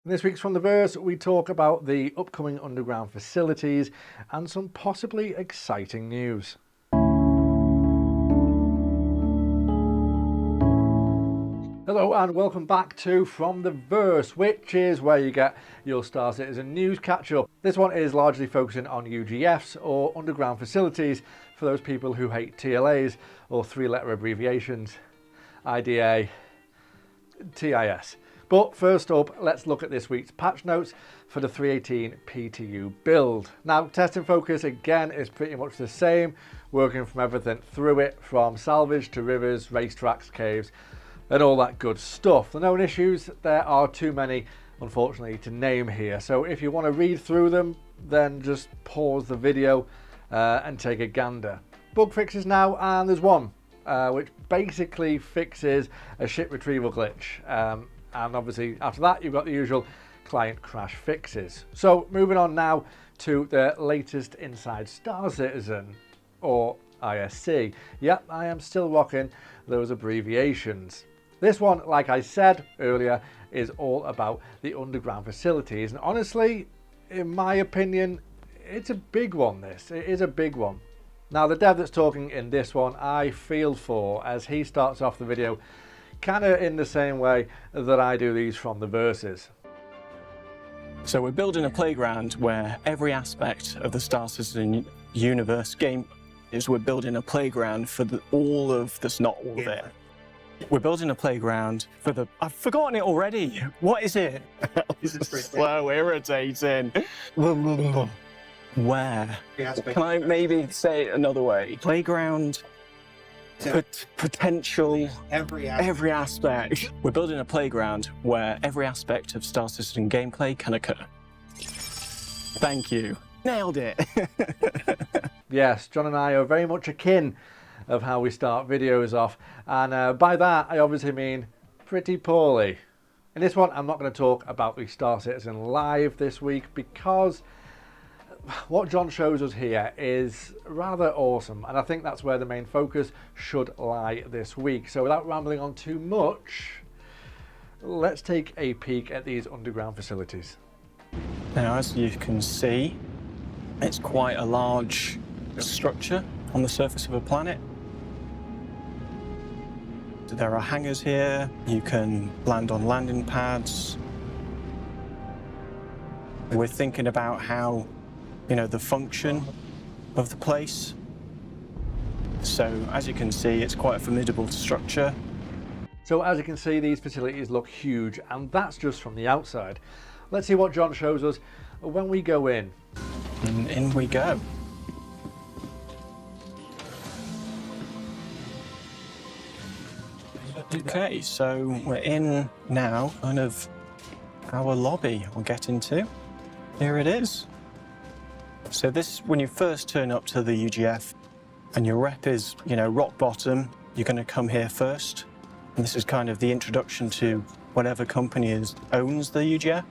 In this week's From the Verse, we talk about the upcoming underground facilities and some possibly exciting news. Hello and welcome back to From the Verse, which is where you get your Star Citizen news catch-up. This one is largely focusing on UGFs, or underground facilities, for those people who hate TLAs or three-letter abbreviations, IDA, TIS. But first up, let's look at this week's patch notes for the 318 PTU build. Now, testing focus again is pretty much the same, working from everything through it, from salvage to rivers, racetracks, caves, and all that good stuff. The known issues, there are too many, unfortunately, to name here. So if you want to read through them, then just pause the video and take a gander. Bug fixes now, and there's one, which basically fixes a ship retrieval glitch. And obviously after that you've got the usual client crash fixes. So moving on now to the latest inside Star Citizen, or ISC. Yep, I am still rocking those abbreviations. This one, like I said earlier, is all about the underground facilities, and honestly, in my opinion, it's a big one. It is a big one. Now, the dev that's talking in this one, I feel for, as he starts off the video kind of in the same way that I do these From the Verses. So we're building a playground where every aspect of the Star Citizen universe game is we're building a playground for all of this, not all of it. We're building a playground for the, I've forgotten it already. What is it? This is so irritating. Where? Can I maybe say it another way? Playground. Potential, every aspect. We're building a playground where every aspect of Star Citizen gameplay can occur. Thank you. Nailed it. Yes, John and I are very much akin of how we start videos off, and by that I obviously mean pretty poorly. In this one, I'm not going to talk about the Star Citizen Live this week, because what John shows us here is rather awesome, and I think that's where the main focus should lie this week. So without rambling on too much, let's take a peek at these underground facilities. Now, as you can see, it's quite a large structure on the surface of a planet. There are hangars here, you can land on landing pads. We're thinking about how, the function of the place. So as you can see, it's quite a formidable structure. So as you can see, these facilities look huge, and that's just from the outside. Let's see what John shows us when we go in. And in we go. Okay, so we're in now, kind of our lobby we'll get into. Here it is. So this, when you first turn up to the UGF and your rep is, rock bottom, you're going to come here first. And this is kind of the introduction to whatever company owns the UGF.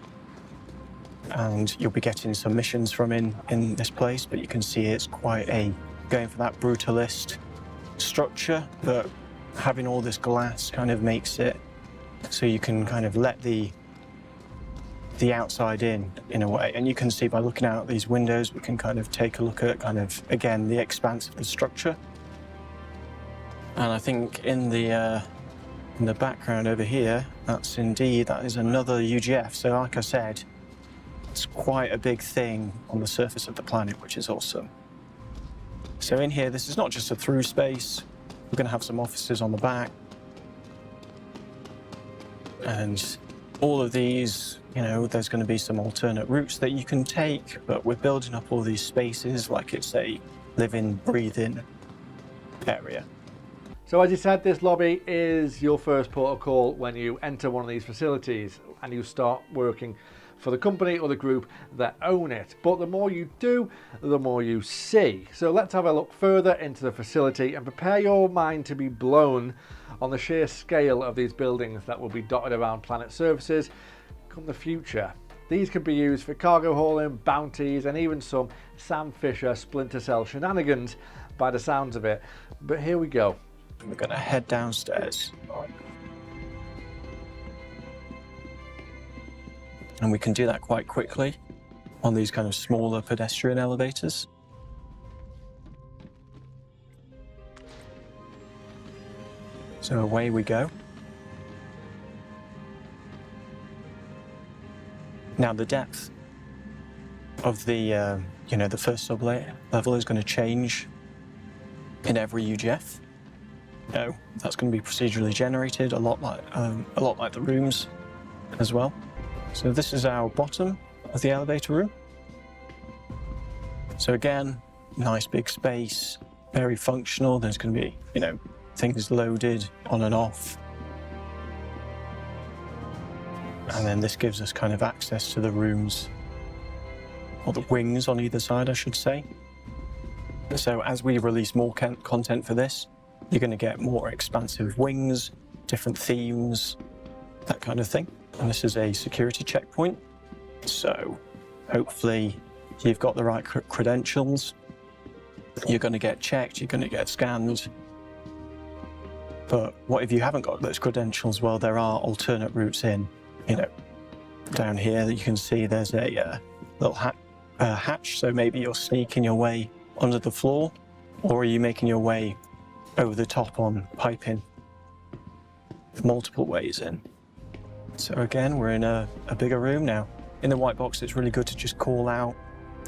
And you'll be getting some missions from in this place, but you can see it's quite going for that brutalist structure, but having all this glass kind of makes it so you can kind of let the outside in a way. And you can see by looking out these windows, we can kind of take a look at again, the expanse of the structure. And I think in the background over here, that is another UGF. So like I said, it's quite a big thing on the surface of the planet, which is awesome. So in here, this is not just a through space. We're going to have some offices on the back. And all of these, there's going to be some alternate routes that you can take, but we're building up all these spaces like it's a living, breathing area. So as you said, this lobby is your first port of call when you enter one of these facilities and you start working for the company or the group that own it. But the more you do, the more you see. So let's have a look further into the facility and prepare your mind to be blown on the sheer scale of these buildings that will be dotted around planet surfaces come the future. These could be used for cargo hauling, bounties, and even some Sam Fisher Splinter Cell shenanigans by the sounds of it. But here we go. We're going to head downstairs. and we can do that quite quickly on these kind of smaller pedestrian elevators. So away we go. Now the depth of the the first sub-level is going to change in every UGF. No, that's going to be procedurally generated, a lot like the rooms as well. So this is our bottom of the elevator room. So again, nice big space, very functional. There's going to be, things loaded on and off. And then this gives us kind of access to the rooms, or the wings on either side, I should say. So as we release more content for this, you're going to get more expansive wings, different themes, that kind of thing. And this is a security checkpoint. So hopefully you've got the right credentials. You're going to get checked, you're going to get scanned. But what if you haven't got those credentials? Well, there are alternate routes in. Down here that you can see there's a little hatch, so maybe you're sneaking your way under the floor, or are you making your way over the top on piping multiple ways in. So again, we're in a bigger room now. In the white box, it's really good to just call out,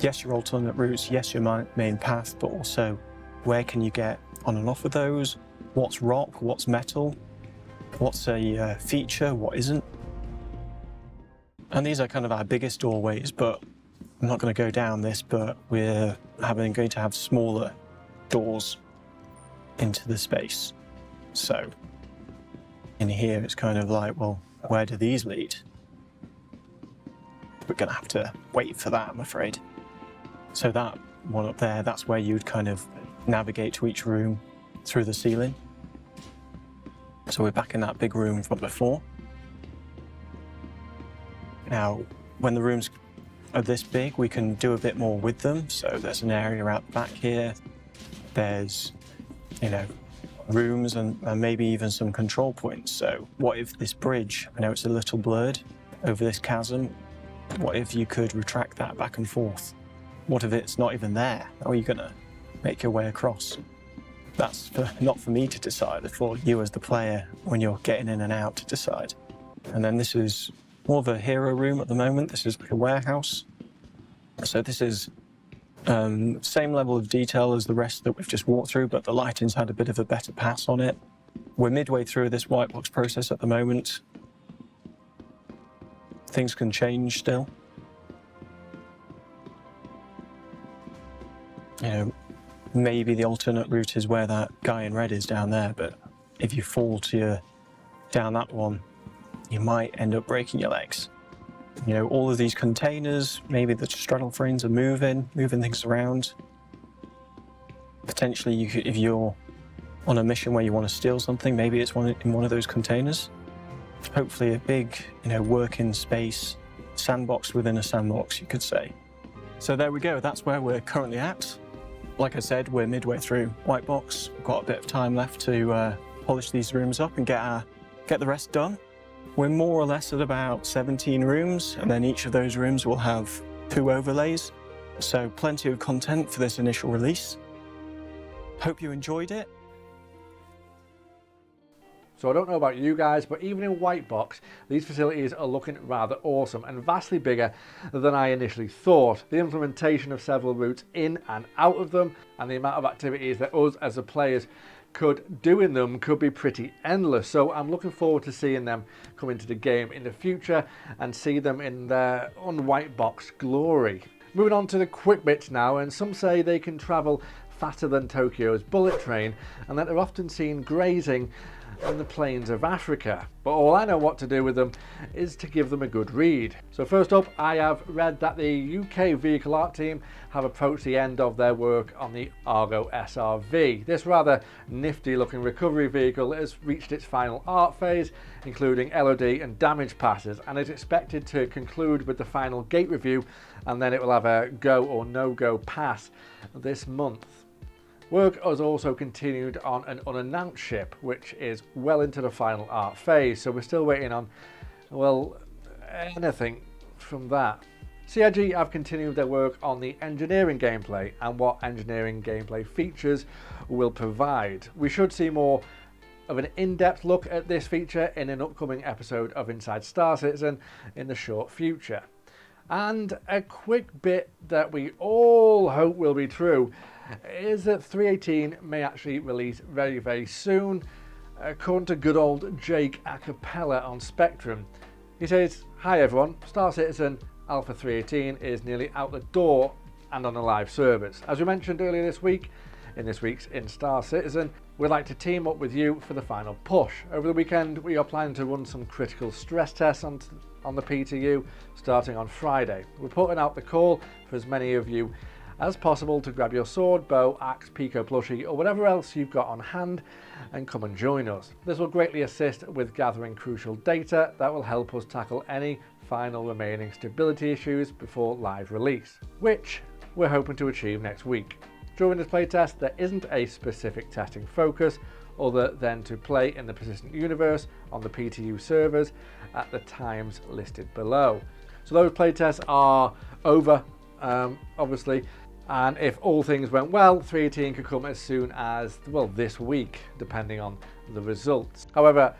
yes, your alternate routes, yes, your main path, but also where can you get on and off of those, what's rock, what's metal, what's a feature, what isn't. And these are kind of our biggest doorways, but I'm not going to go down this, but we're going to have smaller doors into the space. So in here, it's kind of like, well, where do these lead? We're going to have to wait for that, I'm afraid. So that one up there, that's where you'd kind of navigate to each room through the ceiling. So we're back in that big room from before. Now, when the rooms are this big, we can do a bit more with them. So there's an area out the back here. There's, rooms and maybe even some control points. So what if this bridge, I know it's a little blurred over this chasm, what if you could retract that back and forth? What if it's not even there? How are you going to make your way across? That's not for me to decide, for you as the player when you're getting in and out to decide. And then this is more of a hero room at the moment. This is like a warehouse. So this is same level of detail as the rest that we've just walked through, but the lighting's had a bit of a better pass on it. We're midway through this white box process at the moment. Things can change still. Maybe the alternate route is where that guy in red is down there, but if you fall down that one, you might end up breaking your legs. All of these containers, maybe the straddle frames are moving things around. Potentially, if you're on a mission where you want to steal something, maybe it's in one of those containers. Hopefully a big, working space, sandbox within a sandbox, you could say. So there we go, that's where we're currently at. Like I said, we're midway through white box. We've got a bit of time left to polish these rooms up and get the rest done. We're more or less at about 17 rooms, and then each of those rooms will have 2 overlays. So plenty of content for this initial release. Hope you enjoyed it. So I don't know about you guys, but even in white box, these facilities are looking rather awesome and vastly bigger than I initially thought. The implementation of several routes in and out of them, and the amount of activities that us as the players could do in them could be pretty endless. So I'm looking forward to seeing them come into the game in the future and see them in their unwhite box glory. Moving on to the quick bits now, and some say they can travel faster than Tokyo's bullet train and that they're often seen grazing on the plains of Africa, but all I know what to do with them is to give them a good read. So first up, I have read that the UK vehicle art team have approached the end of their work on the Argo SRV. This rather nifty looking recovery vehicle has reached its final art phase, including LOD and damage passes, and is expected to conclude with the final gate review, and then it will have a go or no go pass this month. Work has also continued on an unannounced ship, which is well into the final art phase, so we're still waiting on, well, anything from that. CIG have continued their work on the engineering gameplay and what engineering gameplay features will provide. We should see more of an in-depth look at this feature in an upcoming episode of Inside Star Citizen in the short future. And a quick bit that we all hope will be true is that 3.18 may actually release very, very soon, according to good old Jake Acapella on Spectrum. He says, "Hi everyone, Star Citizen Alpha 3.18 is nearly out the door and on a live service. As we mentioned earlier this week, in this week's In Star Citizen, we'd like to team up with you for the final push. Over the weekend, we are planning to run some critical stress tests on the PTU starting on Friday. We're putting out the call for as many of you as possible to grab your sword, bow, axe, Pico plushie, or whatever else you've got on hand and come and join us. This will greatly assist with gathering crucial data that will help us tackle any final remaining stability issues before live release, which we're hoping to achieve next week. During this playtest, there isn't a specific testing focus other than to play in the persistent universe on the PTU servers at the times listed below. So those playtests are over, obviously, and if all things went well, 3.18 could come as soon as, well, this week, depending on the results. However,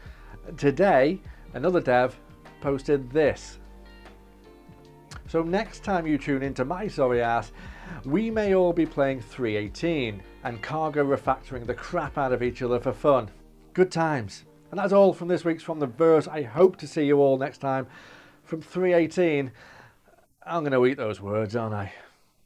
today, another dev posted this. So next time you tune into my sorry ass, we may all be playing 3.18 and cargo refactoring the crap out of each other for fun. Good times. And that's all from this week's From the Verse. I hope to see you all next time from 3.18. I'm going to eat those words, aren't I?